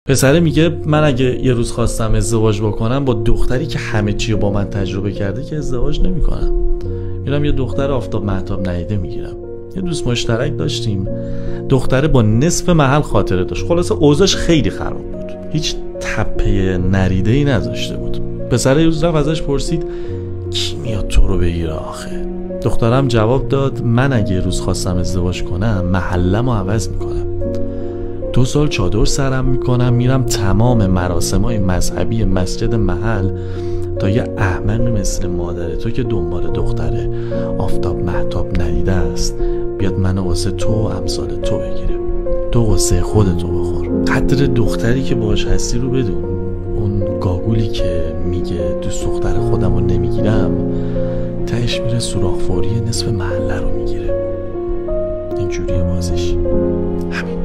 پسره میگه من اگه یه روز خواستم ازدواج بکنم با دختری که همه چی رو با من تجربه کرده که ازدواج نمیکنم. میرم یه دختر آفتاب مهتاب ندیده میگیرم. یه دوست مشترک داشتیم، دختره با نصف محل خاطره داشت. خلاصه اوضاعش خیلی خراب بود، هیچ تپه نریده ای نذاشته بود. پسره یه روز رفت ازش پرسید کی میاد تو رو بگیره آخه؟ دخترم جواب داد من اگه یه روز خواستم ازدواج کنم محلم رو عوض میکنم. 2 سال چادر سرم میکنم، میرم تمام مراسمای مذهبی مسجد محل تا یه احمقی مثل مادر تو که دنبال دختره آفتاب مهتاب ندیده است بیاد منو واسه تو و امثال تو بگیره. تو قصه خودتو بخور، قدر دختری که باهاش هستی رو بدون. اون گاگولی که میگه دوست دختر خودم رو نمیگیرم تهش میره سوراخ فوری نصف محله رو میگیره. اینجوریه بازیش. همین.